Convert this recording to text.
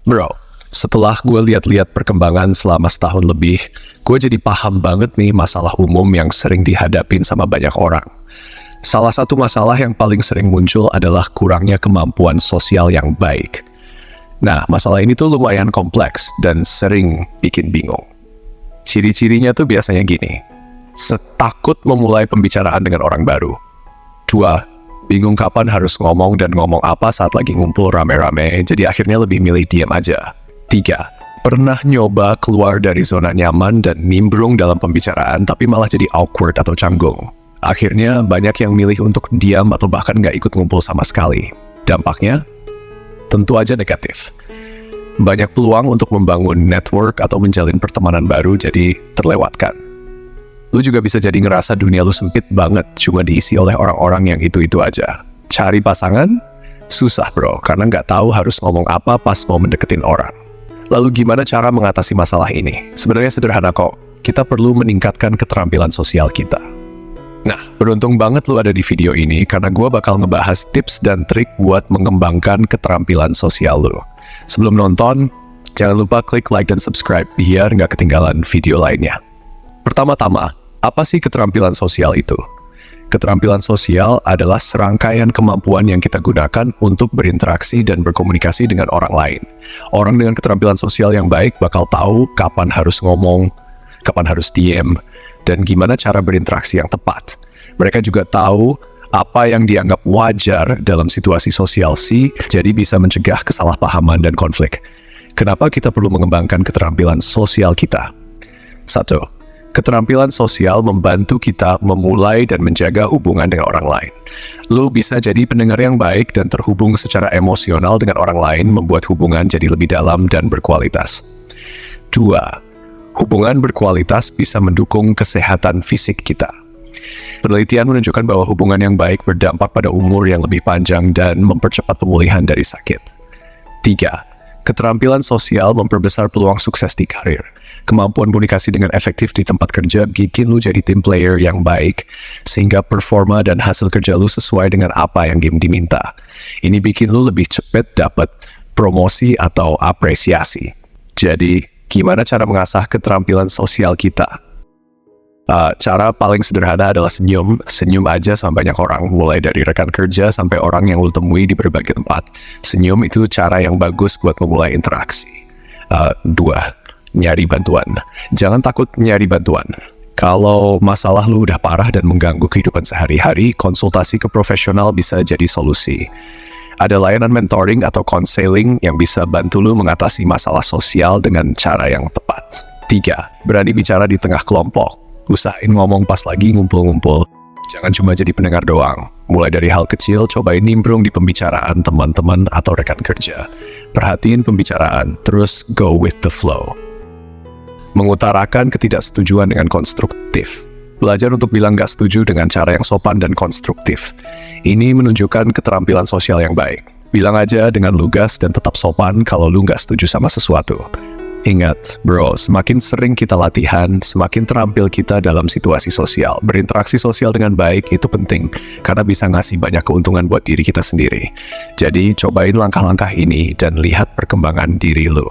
Bro, setelah gue lihat-lihat perkembangan selama setahun lebih, gue jadi paham banget nih masalah umum yang sering dihadapin sama banyak orang. Salah satu masalah yang paling sering muncul adalah kurangnya kemampuan sosial yang baik. Nah, masalah ini tuh lumayan kompleks dan sering bikin bingung. Ciri-cirinya tuh biasanya gini. Takut memulai pembicaraan dengan orang baru. 2. Bingung kapan harus ngomong dan ngomong apa saat lagi ngumpul rame-rame, jadi akhirnya lebih milih diam aja. 3. Pernah nyoba keluar dari zona nyaman dan nimbrung dalam pembicaraan, tapi malah jadi awkward atau canggung. Akhirnya banyak yang milih untuk diam atau bahkan nggak ikut ngumpul sama sekali. Dampaknya? Tentu aja negatif. Banyak peluang untuk membangun network atau menjalin pertemanan baru jadi terlewatkan. Lu juga bisa jadi ngerasa dunia lu sempit banget, cuma diisi oleh orang-orang yang itu-itu aja. Cari pasangan? Susah bro, karena nggak tahu harus ngomong apa pas mau mendeketin orang. Lalu gimana cara mengatasi masalah ini? Sebenarnya sederhana kok. Kita perlu meningkatkan keterampilan sosial kita. Nah, beruntung banget lu ada di video ini karena gue bakal ngebahas tips dan trik buat mengembangkan keterampilan sosial lu. Sebelum nonton, jangan lupa klik like dan subscribe biar nggak ketinggalan video lainnya. Pertama-tama, apa sih keterampilan sosial itu? Keterampilan sosial adalah serangkaian kemampuan yang kita gunakan untuk berinteraksi dan berkomunikasi dengan orang lain. Orang dengan keterampilan sosial yang baik bakal tahu kapan harus ngomong, kapan harus diem, dan gimana cara berinteraksi yang tepat. Mereka juga tahu apa yang dianggap wajar dalam situasi sosial jadi bisa mencegah kesalahpahaman dan konflik. Kenapa kita perlu mengembangkan keterampilan sosial kita? 1. Keterampilan sosial membantu kita memulai dan menjaga hubungan dengan orang lain. Lu bisa jadi pendengar yang baik dan terhubung secara emosional dengan orang lain, membuat hubungan jadi lebih dalam dan berkualitas. 2. Hubungan berkualitas bisa mendukung kesehatan fisik kita. Penelitian menunjukkan bahwa hubungan yang baik berdampak pada umur yang lebih panjang dan mempercepat pemulihan dari sakit. 3. Keterampilan sosial memperbesar peluang sukses di karir. Kemampuan komunikasi dengan efektif di tempat kerja bikin lu jadi team player yang baik, sehingga performa dan hasil kerja lu sesuai dengan apa yang game diminta. Ini bikin lu lebih cepat dapat promosi atau apresiasi. Jadi, gimana cara mengasah keterampilan sosial kita? Cara paling sederhana adalah senyum. Senyum aja sama banyak orang, mulai dari rekan kerja sampai orang yang lu temui di berbagai tempat. Senyum itu cara yang bagus buat memulai interaksi. 2. Nyari bantuan. Jangan takut nyari bantuan. Kalau masalah lu udah parah dan mengganggu kehidupan sehari-hari, konsultasi ke profesional bisa jadi solusi. Ada layanan mentoring atau counseling yang bisa bantu lu mengatasi masalah sosial dengan cara yang tepat. 3. Berani bicara di tengah kelompok. Usahain ngomong pas lagi ngumpul-ngumpul. Jangan cuma jadi pendengar doang. Mulai dari hal kecil, cobain nimbrung di pembicaraan teman-teman atau rekan kerja. Perhatiin pembicaraan, terus go with the flow. Mengutarakan ketidaksetujuan dengan konstruktif. Belajar untuk bilang gak setuju dengan cara yang sopan dan konstruktif. Ini menunjukkan keterampilan sosial yang baik. Bilang aja dengan lugas dan tetap sopan kalau lu gak setuju sama sesuatu. Ingat, bro, semakin sering kita latihan, semakin terampil kita dalam situasi sosial. Berinteraksi sosial dengan baik itu penting, karena bisa ngasih banyak keuntungan buat diri kita sendiri. Jadi, cobain langkah-langkah ini dan lihat perkembangan diri lu.